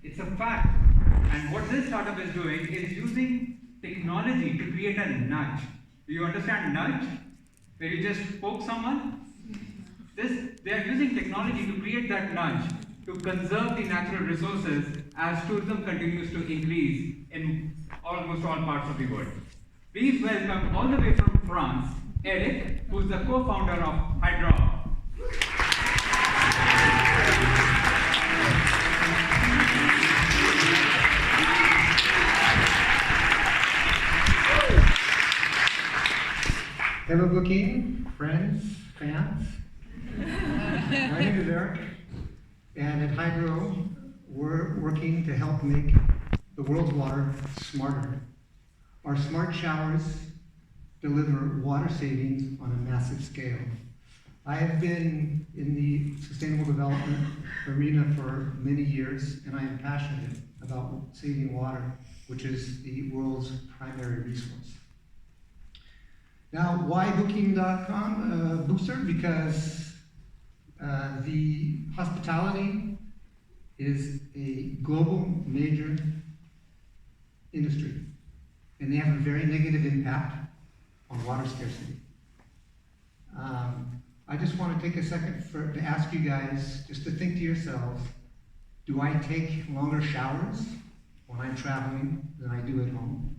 It's a fact. And what this startup is doing is using technology to create a nudge. Do you understand nudge? Where you just poke someone? They are using technology to create that nudge to conserve the natural resources as tourism continues to increase in almost all parts of the world. Please welcome all the way from France, Eric, who is the co-founder of HYDRAO. Hello, Booking, friends, fans. My name is Eric, and at HYDRAO, we're working to help make the world's water smarter. Our smart showers deliver water savings on a massive scale. I have been in the sustainable development arena for many years, and I am passionate about saving water, which is the world's primary resource. Now, why Booking.com booster? Because the hospitality is a global major industry, and they have a very negative impact on water scarcity. I just want to take a second to ask you guys just to think to yourselves, do I take longer showers when I'm traveling than I do at home?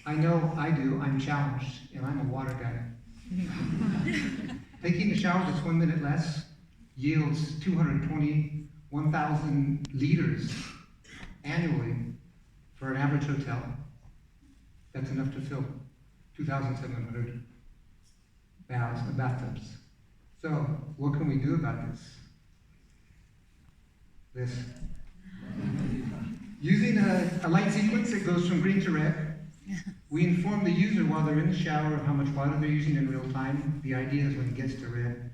I know I do. I'm challenged, and I'm a water guy. Taking a shower that's 1 minute less yields 221,000 liters annually for an average hotel. That's enough to fill 2,700 bathtubs. So, what can we do about this? Using a light sequence that goes from green to red, we inform the user while they're in the shower of how much water they're using in real time. The idea is when it gets to red,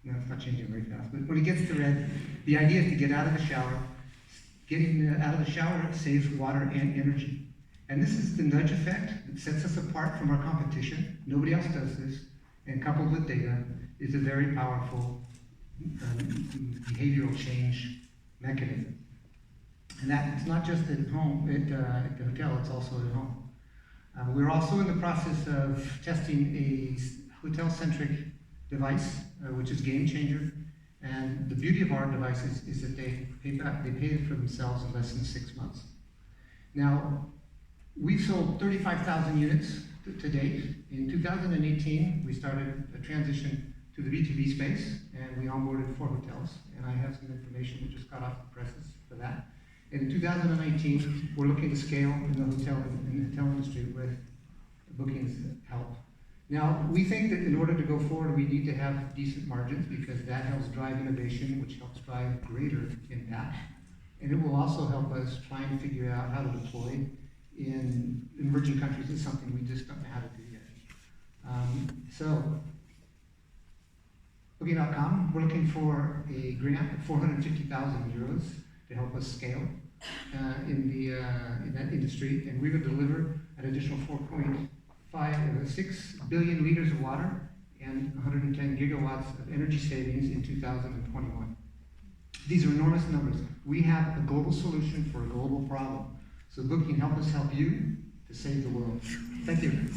no, it's not changing very fast, but when it gets to red, the idea is to get out of the shower. Getting out of the shower saves water and energy. And this is the nudge effect that sets us apart from our competition. Nobody else does this. And coupled with data, is a very powerful behavioral change mechanism. And that it's not just at home, at the hotel, it's also at home. We're also in the process of testing a hotel-centric device, which is game changer. And the beauty of our devices is that they pay for themselves in less than 6 months. Now, we've sold 35,000 units to date. In 2018, we started a transition to the B2B space, and we onboarded 4 hotels. And I have some information that just got off the presses for that. And in 2019, we're looking to scale in the hotel industry with Booking's help. Now, we think that in order to go forward, we need to have decent margins because that helps drive innovation, which helps drive greater impact. And it will also help us try and figure out how to deploy in emerging countries. It's something we just don't know how to do yet. So, Booking.com, we're looking for a grant of 450,000 euros to help us scale in that industry, and we're going to deliver an additional 6 billion liters of water and 110 gigawatts of energy savings in 2021. These are enormous numbers. We have a global solution for a global problem. So Booking, help us help you to save the world. Thank you.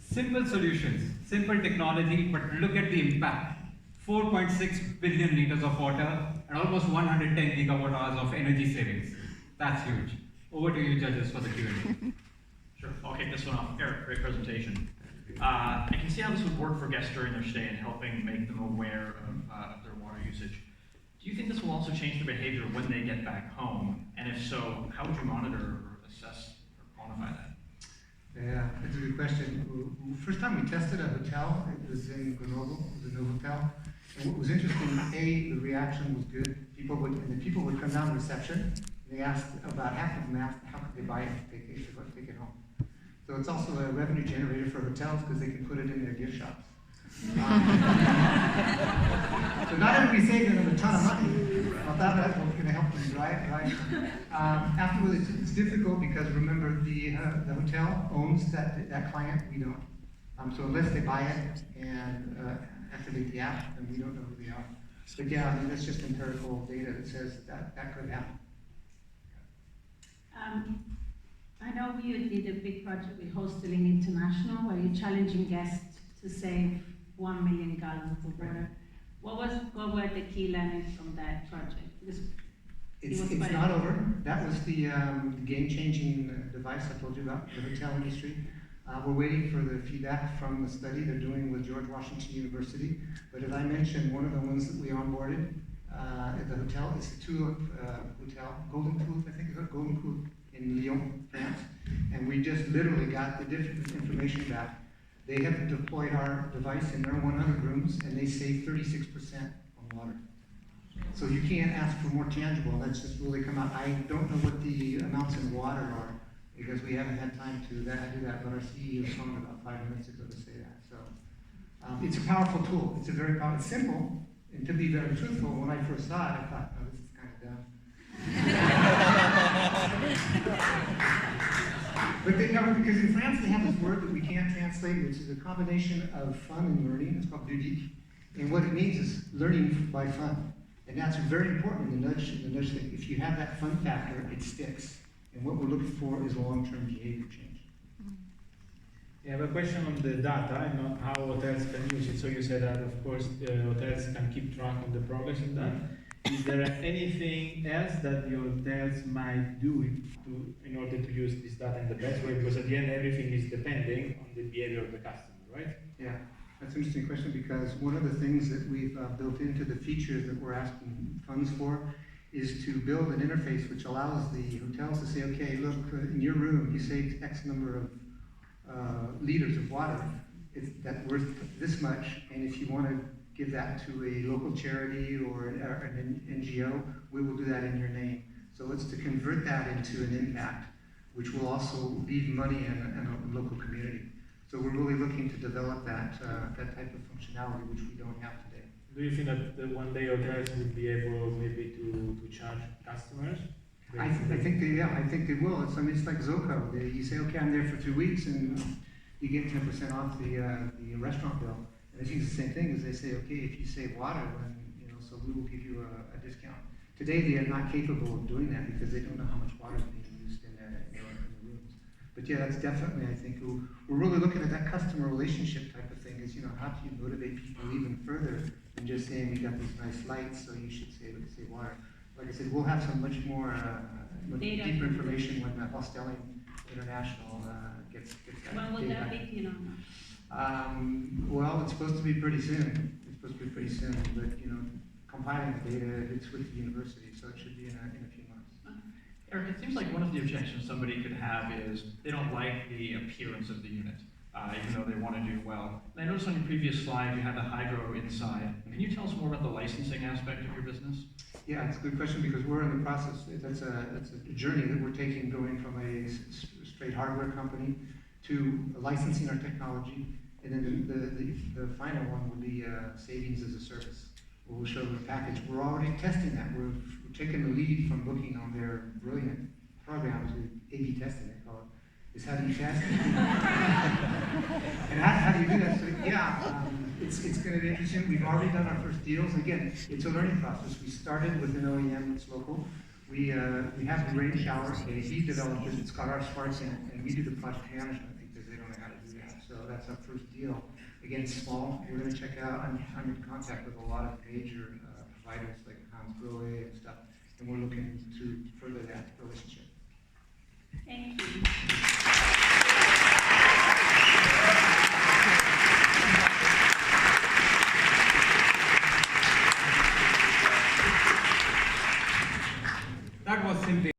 Simple solutions, simple technology, but look at the impact. 4.6 billion liters of water and almost 110 gigawatt hours of energy savings. That's huge. Over to you, judges, for the Q&A. Sure, I'll kick this one off. Eric, great presentation. I can see how this would work for guests during their stay and helping make them aware of their water usage. Do you think this will also change their behavior when they get back home? And if so, how would you monitor or assess or quantify that? Yeah, that's a good question. First time we tested a hotel, it was in Grenoble, it was a new hotel. And what was interesting, the reaction was good. People would come down to reception, and they asked, about half of them asked, how could they buy it to take it home? So it's also a revenue generator for hotels because they can put it in their gift shops. So not only saving them a ton of money, without that, we're going to help them drive. Afterwards, it's difficult because remember the hotel owns that client. We don't. So unless they buy it and activate the app, then we don't know who they are. But yeah, I mean that's just empirical data that says that could happen. I know you did a big project with Hostelling International where you're challenging guests to save 1 million gallons of water. What were the key learnings from that project? Because It's not over. That was the game-changing device I told you about, the hotel industry. We're waiting for the feedback from the study they're doing with George Washington University. But as I mentioned, one of the ones that we onboarded at the hotel is the Tulip Hotel, Golden Tulip, I think it's Golden Tulip in Lyon, France. And we just literally got the different information back. They have deployed our device in their 100 rooms and they save 36% on water. So you can't ask for more tangible. That's just really come out. I don't know what the amounts in water are because we haven't had time to do that, but our CEO phoned about 5 minutes ago to say that. So it's a powerful tool. It's a very powerful, it's simple, and to be very truthful, when I first saw it, I thought, oh, this is kind of dumb. But they know, because in France they have this word that we can't translate, which is a combination of fun and learning. It's called ludique. And what it means is learning by fun. And that's very important in the nudge thing. If you have that fun factor, it sticks. And what we're looking for is long-term behavior change. I have a question on the data and on how hotels can use it. So you said that, of course, the hotels can keep track of the progress in that. Is there anything else that the hotels might do in order to use this data in the best way? Because at the end, everything is depending on the behavior of the customer, right? Yeah, that's an interesting question because one of the things that we've built into the features that we're asking funds for is to build an interface which allows the hotels to say, okay, look, in your room, you saved X number of liters of water. It's that worth this much, and if you want to give that to a local charity or an NGO, we will do that in your name. So it's to convert that into an impact, which will also leave money in a local community. So we're really looking to develop that type of functionality, which we don't have today. Do you think that one day hotels will be able maybe to charge customers? I think they will. It's like Zoco. You say, okay, I'm there for 2 weeks, and you get 10% off the restaurant bill. And I think it's the same thing as they say, okay, if you save water, then so we will give you a discount. Today they are not capable of doing that because they don't know how much water is being used in the rooms. But yeah, that's definitely, I think, we're really looking at that customer relationship type of thing. Is how do you motivate people even further than just saying we got these nice lights, so you should save water. Like I said, we'll have some much more deeper information when Hostelling International gets that. When will that be? Well, it's supposed to be pretty soon. But compiling the data, it's with the university, so it should be in a few months. Eric, it seems like one of the objections somebody could have is they don't like the appearance of the unit, even though they want to do well. And I noticed on your previous slide you had the HYDRAO inside. Can you tell us more about the licensing aspect of your business? Yeah, it's a good question because we're in the process. That's a journey that we're taking, going from a straight hardware company to licensing our technology, and then the final one will be savings as a service. We'll show the package. We're already testing that. We're taking the lead from Booking on their brilliant program to A/B testing. They call it. Is how do you test? And how do you do that? So yeah, it's going to be interesting. We've already done our first deals. Again, it's a learning process. We started with an OEM that's local. We have the rain shower. He developed it. It's got our smarts in it, and we do the project management because they don't know how to do that. So that's our first deal. Again, it's small. We're going to check out. I'm in contact with a lot of major providers like Hans Grohe and stuff, and we're looking to further